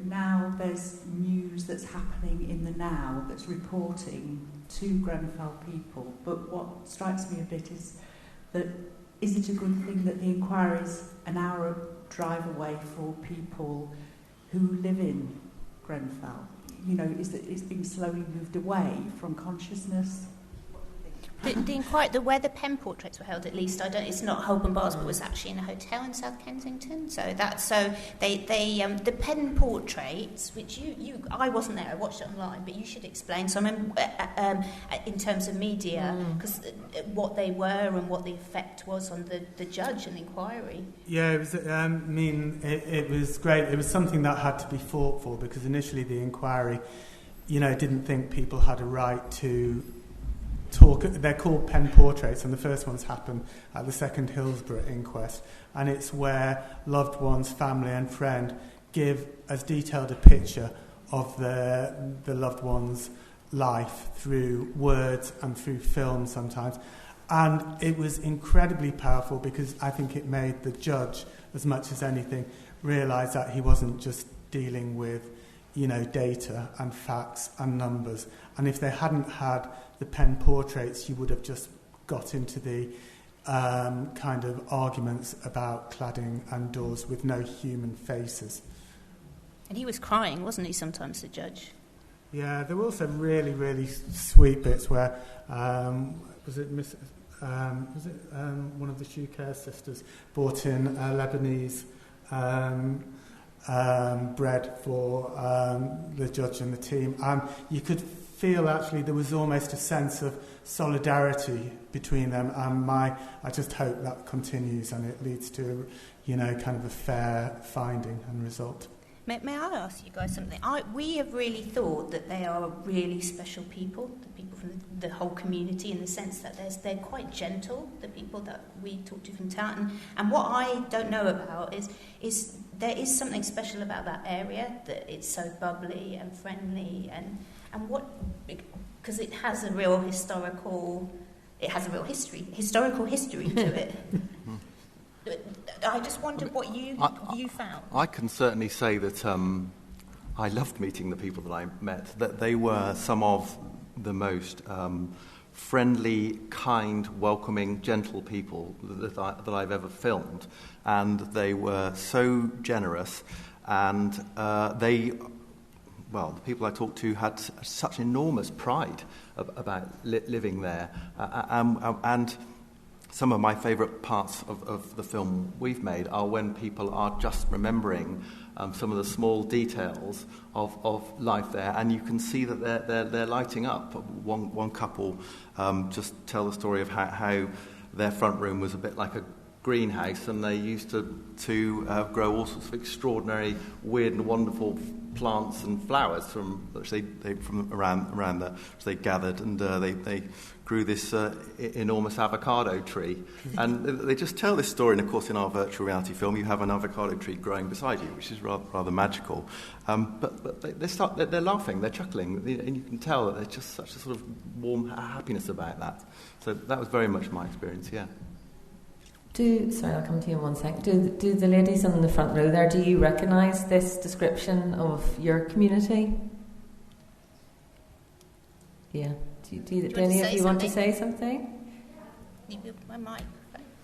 now there's news that's happening in the now that's reporting to Grenfell people. But what strikes me a bit is that, is it a good thing that the inquiry's an hour drive away for people who live in Grenfell? Is that it's been slowly moved away from consciousness? Where the pen portraits were held, at least it's not Holborn Bars, but was actually in a hotel in South Kensington. The pen portraits, which I wasn't there, I watched it online, but you should explain. So I remember in terms of media, because what they were and what the effect was on the judge and the inquiry. Yeah, it was. It was great. It was something that had to be fought for, because initially the inquiry, didn't think people had a right to talk. They're called pen portraits, and the first ones happened at the second Hillsborough inquest, and it's where loved ones, family and friend give as detailed a picture of the loved one's life through words and through film sometimes. And it was incredibly powerful, because I think it made the judge, as much as anything, realise that he wasn't just dealing with data and facts and numbers. And if they hadn't had the pen portraits, you would have just got into the kind of arguments about cladding and doors with no human faces. And he was crying, wasn't he, sometimes, the judge? Yeah, there were also really, really sweet bits where, was it one of the Shuker sisters brought in Lebanese bread for the judge and the team, and you could feel actually there was almost a sense of solidarity between them, and I just hope that continues and it leads to kind of a fair finding and result. May I ask you guys something? We have really thought that they are really special people, the people from the whole community, in the sense that they're quite gentle, the people that we talk to from Taunton. And what I don't know about is there is something special about that area, that it's so bubbly and friendly, and what, because it has a real historical history to it. I just wondered what you found. I can certainly say that I loved meeting the people that I met, that they were some of the most friendly, kind, welcoming, gentle people that I've ever filmed. And they were so generous, and the people I talked to had such enormous pride about living there. And some of my favourite parts of the film we've made are when people are just remembering some of the small details of life there, and you can see that they're lighting up. One couple just tell the story of how their front room was a bit like a greenhouse, and they used to grow all sorts of extraordinary, weird and wonderful plants and flowers from around there, which they gathered, and they grew this enormous avocado tree. And they just tell this story, and of course in our virtual reality film you have an avocado tree growing beside you, which is rather magical. But they're laughing, they're chuckling, and you can tell that there's just such a sort of warm happiness about that. So that was very much my experience, yeah. Sorry, I'll come to you in 1 second. Do the ladies in the front row there, do you recognise this description of your community? Yeah. Do any of you want to say something? My mic.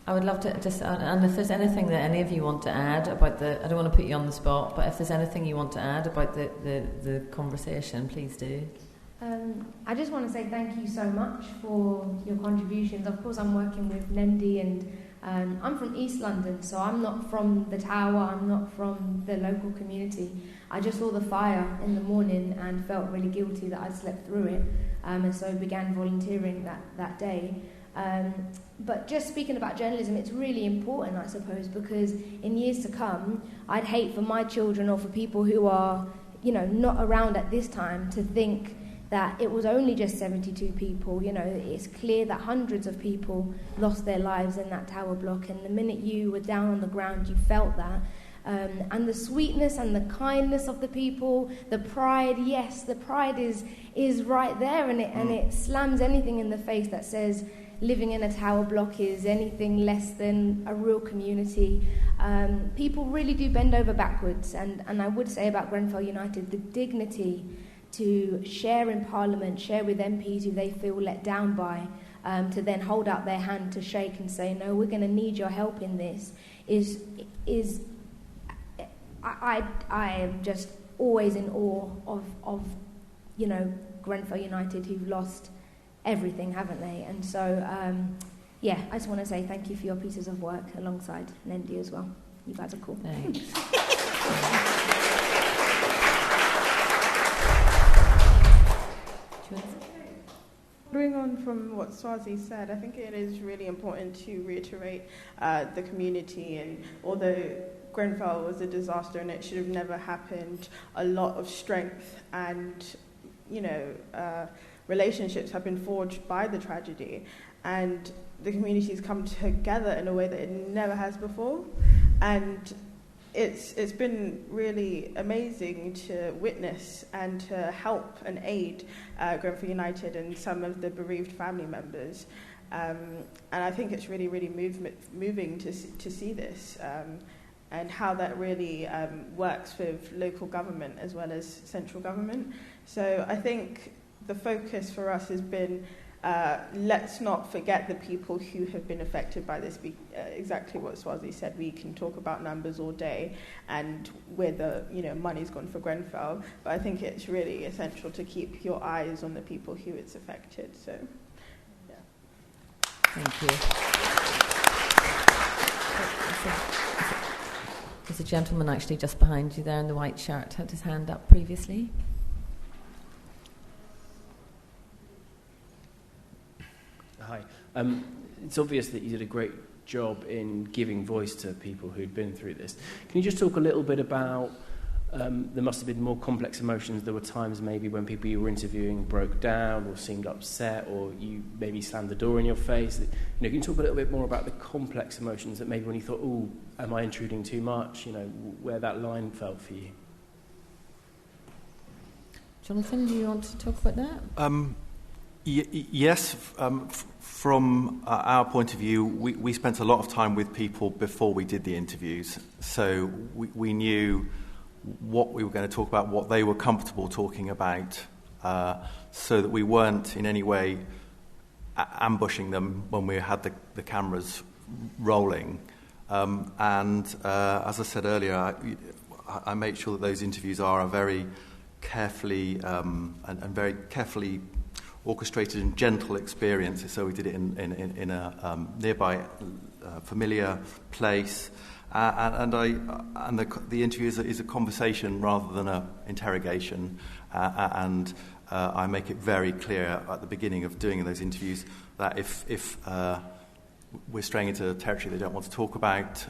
I would love to just, and if there's anything that any of you want to add about I don't want to put you on the spot, but if there's anything you want to add about the conversation, please do. I just want to say thank you so much for your contributions. Of course, I'm working with Nendie, and I'm from East London, so I'm not from the Tower, I'm not from the local community. I just saw the fire in the morning and felt really guilty that I'd slept through it, and so began volunteering that day. But just speaking about journalism, it's really important, I suppose, because in years to come, I'd hate for my children or for people who are, not around at this time to think that it was only just 72 people. It's clear that hundreds of people lost their lives in that tower block, and the minute you were down on the ground, you felt that. And the sweetness and the kindness of the people, the pride, yes, the pride is right there, and it slams anything in the face that says living in a tower block is anything less than a real community. People really do bend over backwards, and I would say about Grenfell United, the dignity to share in Parliament, share with MPs who they feel let down by, to then hold out their hand to shake and say, no, we're going to need your help in this, is I am just always in awe of Grenfell United, who've lost everything, haven't they? And so, I just want to say thank you for your pieces of work alongside Nendie as well. You guys are cool. Thanks. Following on from what Swazi said, I think it is really important to reiterate the community, and although Grenfell was a disaster and it should have never happened, a lot of strength and, relationships have been forged by the tragedy, and the community's come together in a way that it never has before, and it's been really amazing to witness and to help and aid Grenfell United and some of the bereaved family members, and I think it's really, really moving to see this, and how that really works with local government as well as central government. So I think the focus for us has been, let's not forget the people who have been affected by this. Exactly what Swazi said, we can talk about numbers all day and where the money's gone for Grenfell, but I think it's really essential to keep your eyes on the people who it's affected. So, yeah. Thank you. There's a gentleman actually just behind you there in the white shirt, had his hand up previously. Hi. It's obvious that you did a great job in giving voice to people who'd been through this. Can you just talk a little bit about, there must have been more complex emotions. There were times maybe when people you were interviewing broke down or seemed upset, or you maybe slammed the door in your face. Can you talk a little bit more about the complex emotions that maybe when you thought, oh, am I intruding too much? Where that line felt for you? Jonathan, do you want to talk about that? Yes, from our point of view, we spent a lot of time with people before we did the interviews, so we knew what we were going to talk about, what they were comfortable talking about, so that we weren't in any way ambushing them when we had the cameras rolling. And as I said earlier, I make sure that those interviews are a very carefully and very carefully orchestrated and gentle experiences. So we did it in a nearby familiar place, and the interview is a conversation rather than an interrogation, and I make it very clear at the beginning of doing those interviews that if we're straying into territory they don't want to talk about,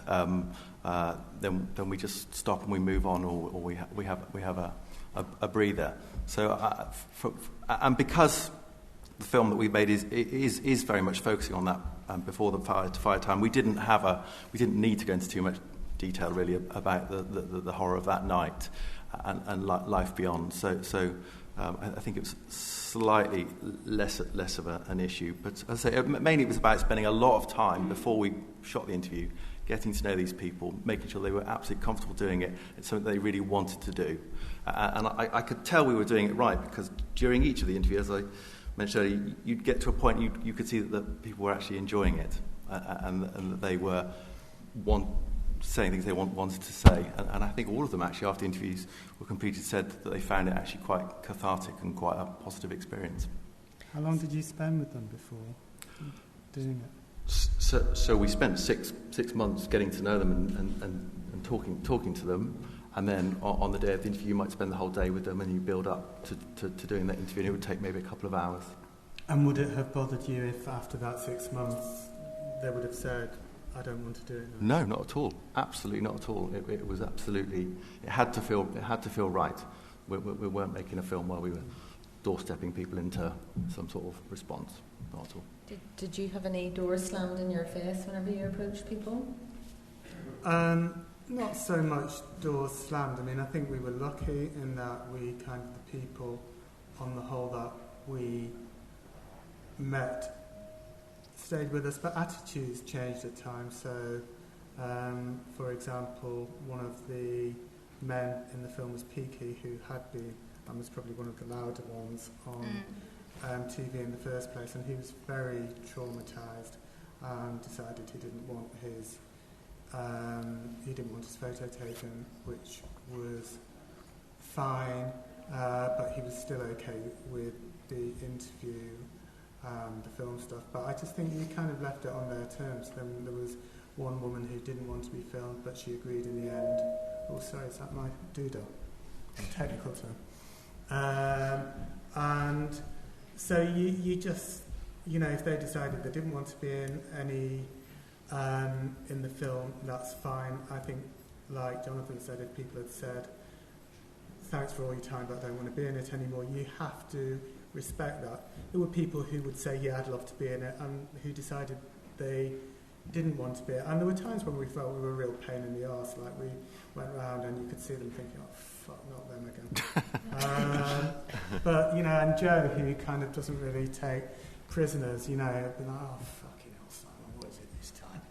then we just stop and we move on, or we have a breather. So and because the film that we made is very much focusing on that before the fire time, we didn't need to go into too much detail really about the horror of that night and life beyond. So I think it was slightly less of an issue. But as I say, mainly it was about spending a lot of time before we shot the interview, getting to know these people, making sure they were absolutely comfortable doing it. It's something they really wanted to do. And I could tell we were doing it right, because during each of the interviews, as I mentioned earlier, you'd get to a point you could see that the people were actually enjoying it, and that they were saying things they wanted to say. And I think all of them actually, after the interviews were completed, said that they found it actually quite cathartic and quite a positive experience. How long did you spend with them before doing it? So we spent six months getting to know them and talking to them, and then on the day of the interview you might spend the whole day with them, and you build up to doing that interview, and it would take maybe a couple of hours. And would it have bothered you if after that 6 months they would have said, I don't want to do it now? No, not at all. Absolutely not at all. It was absolutely, it had to feel right. We weren't making a film while we were doorstepping people into some sort of response. Not at all. Did you have any doors slammed in your face whenever you approached people? Not so much doors slammed. I mean, I think we were lucky in that we kind of, the people on the whole that we met stayed with us, but attitudes changed at times. So, for example, one of the men in the film was Peaky, who had been, and was probably one of the louder ones on TV in the first place, and he was very traumatised and decided he didn't want his photo taken, which was fine, but he was still okay with the interview and the film stuff. But I just think we kind of left it on their terms. Then there was one woman who didn't want to be filmed, but she agreed in the end. Oh, sorry, is that my doodle? Technical term. And so you just, if they decided they didn't want to be in any in the film, that's fine. I think, like Jonathan said, if people had said, thanks for all your time, but I don't want to be in it anymore, you have to respect that. There were people who would say, yeah, I'd love to be in it, and who decided they didn't want to be. And there were times when we felt we were a real pain in the arse, like we went round and you could see them thinking, oh, fuck, not them again. But, and Joe, who kind of doesn't really take prisoners, been like, oh, fucking hell, Simon, what is it this time?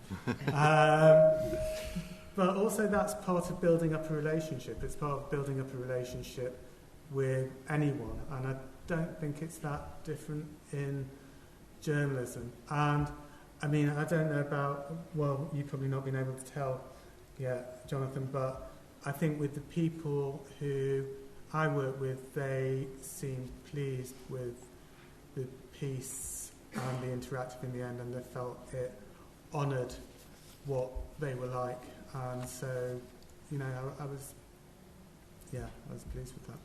But also that's part of building up a relationship. It's part of building up a relationship with anyone, and I don't think it's that different in journalism. And I mean, I don't know about, well, you've probably not been able to tell yet, Jonathan, but I think with the people who I work with, they seemed pleased with the piece and the interactive in the end, and they felt it honoured what they were like. And so, I was pleased with that.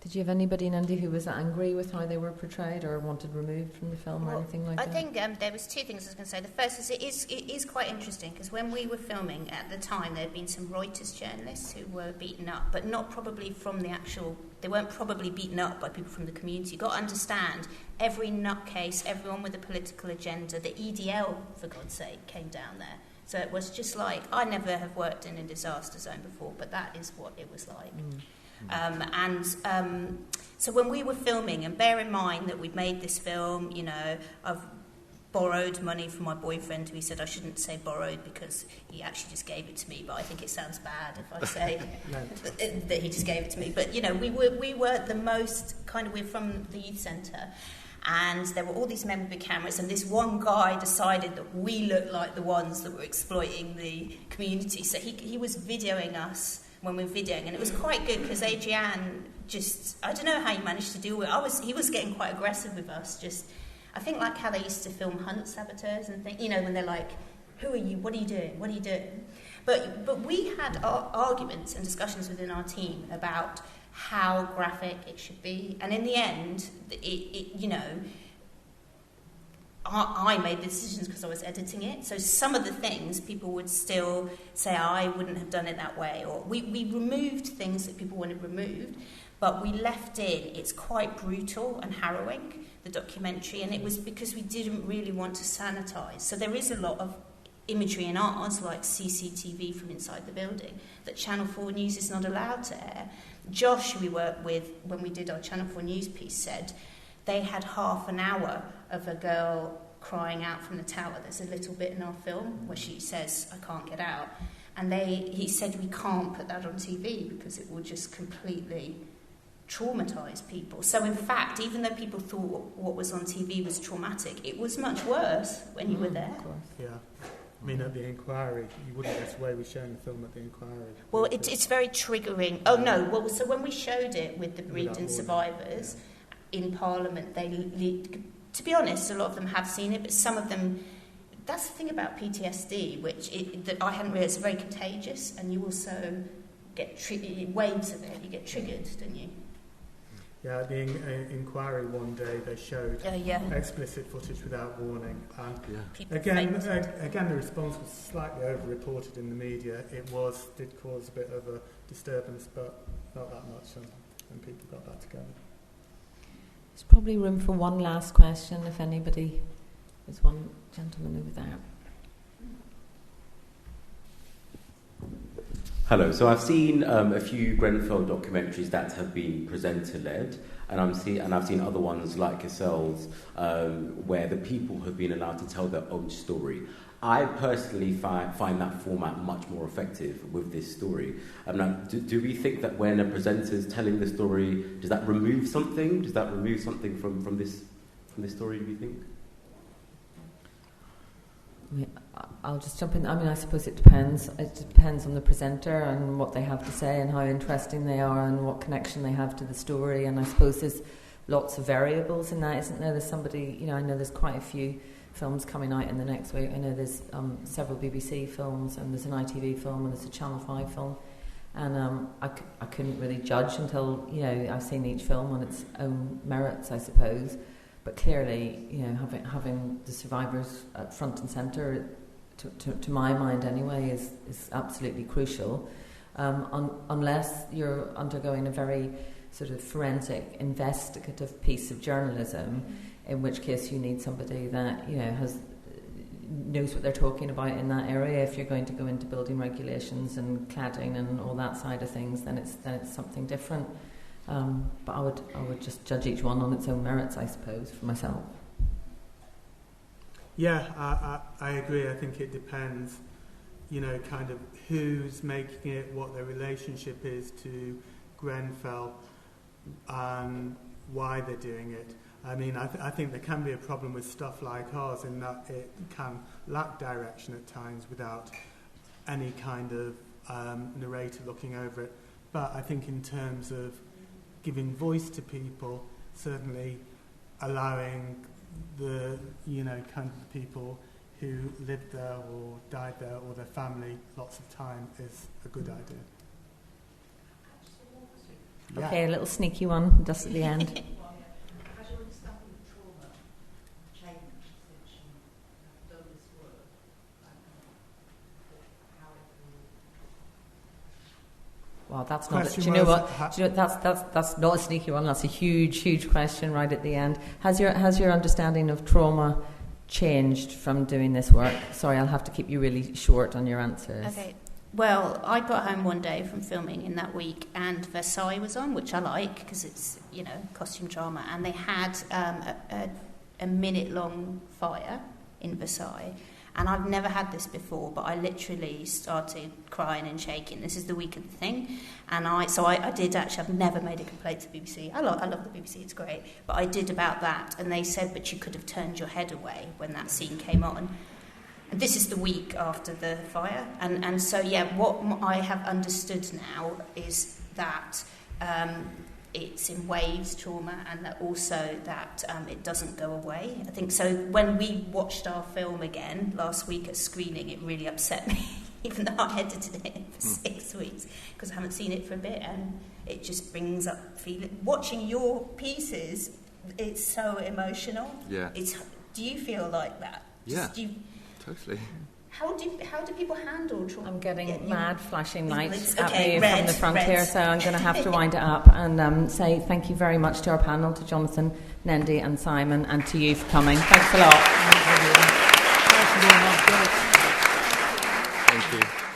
Did you have anybody, Nendie, who was angry with how they were portrayed or wanted removed from the film or anything like that? I think there was two things I was going to say. The first is it is quite interesting, because when we were filming at the time, there had been some Reuters journalists who were beaten up, but not probably from the actual... They weren't probably beaten up by people from the community. You've got to understand, every nutcase, everyone with a political agenda, the EDL, for God's sake, came down there. So it was just like, I never have worked in a disaster zone before, but that is what it was like. So when we were filming, and bear in mind that we'd made this film, I've borrowed money from my boyfriend, who he said I shouldn't say borrowed because he actually just gave it to me, but I think it sounds bad if I say that he just gave it to me. But, we were the most we're from the youth centre, and there were all these men with big cameras, and this one guy decided that we looked like the ones that were exploiting the community. So he was videoing us when we were videoing, and it was quite good because Adrienne I don't know how he managed to deal with it. He was getting quite aggressive with us, I think like how they used to film hunt saboteurs and things, when they're like, who are you, what are you doing? But we had arguments and discussions within our team about how graphic it should be, and in the end, I made the decisions because I was editing it. So some of the things people would still say, I wouldn't have done it that way, or we removed things that people wanted removed, but we left in, it's quite brutal and harrowing, the documentary, and it was because we didn't really want to sanitise. So there is a lot of imagery in ours, like CCTV from inside the building, that Channel 4 News is not allowed to air. Josh, who we worked with when we did our Channel 4 news piece, said they had half an hour of a girl crying out from the tower. There's a little bit in our film where she says, "I can't get out." And he said, we can't put that on TV because it will just completely traumatise people. So in fact, even though people thought what was on TV was traumatic, it was much worse when you were there. Yeah. I mean, at the inquiry, you wouldn't get away with showing the film at the inquiry. Well, it's very triggering. Oh, no. Well, so when we showed it with the bereaved and survivors in Parliament, to be honest, a lot of them have seen it, but some of them... That's the thing about PTSD, that I hadn't realised, it's very contagious, and you also get waves of it. You get triggered, don't you? Yeah, at the inquiry one day, they showed explicit footage without warning. And again, the response was slightly over-reported in the media. It did cause a bit of a disturbance, but not that much when people got that together. There's probably room for one last question, if anybody... There's one gentleman over there. Hello. So I've seen a few Grenfell documentaries that have been presenter-led, and I've seen other ones like yourselves where the people have been allowed to tell their own story. I personally find that format much more effective with this story. Do we think that when a presenter is telling the story, does that remove something? Does that remove something from this story, do you think? I'll just jump in. I mean, I suppose it depends. It depends on the presenter and what they have to say and how interesting they are and what connection they have to the story. And I suppose there's lots of variables in that, isn't there? There's somebody, I know there's quite a few films coming out in the next week. I know there's several BBC films, and there's an ITV film, and there's a Channel 5 film. And I couldn't really judge until, I've seen each film on its own merits, I suppose. But clearly, having the survivors at front and centre, to my mind anyway, is absolutely crucial. Unless you're undergoing a very sort of forensic, investigative piece of journalism, in which case you need somebody that knows what they're talking about in that area. If you're going to go into building regulations and cladding and all that side of things, then it's something different. But I would just judge each one on its own merits, I suppose, for myself. Yeah, I agree. I think it depends, kind of who's making it, what their relationship is to Grenfell, and why they're doing it. I mean, I think there can be a problem with stuff like ours in that it can lack direction at times without any kind of narrator looking over it. But I think in terms of giving voice to people, certainly allowing the, kind of the people who lived there or died there or their family lots of time is a good idea. Yeah. Okay, a little sneaky one just at the end. Has your understanding of trauma changed since you have done this work? Well, that's not. Do you know what? That's not a sneaky one. That's a huge question right at the end. Has your understanding of trauma changed from doing this work? Sorry, I'll have to keep you really short on your answers. Okay. Well, I got home one day from filming in that week, and Versailles was on, which I like because it's costume drama, and they had a minute-long fire in Versailles. And I've never had this before, but I literally started crying and shaking. This is the week of the thing. And I did actually, I've never made a complaint to the BBC. I love the BBC, it's great. But I did about that. And they said, but you could have turned your head away when that scene came on. And this is the week after the fire. And so, what I have understood now is that it's in waves, trauma, and that also that it doesn't go away. I think so. When we watched our film again last week at screening, it really upset me, even though I edited it for 6 weeks, because I haven't seen it for a bit, and it just brings up feeling. Watching your pieces, it's so emotional. Yeah. Do you feel like that? Yeah. Totally. How do people handle trauma? I'm getting mad flashing lights at okay, me red, from the front red. here, so I'm going to have to wind it up and say thank you very much to our panel, to Jonathan, Nendie and Simon, and to you for coming. Thanks a lot. Thank you.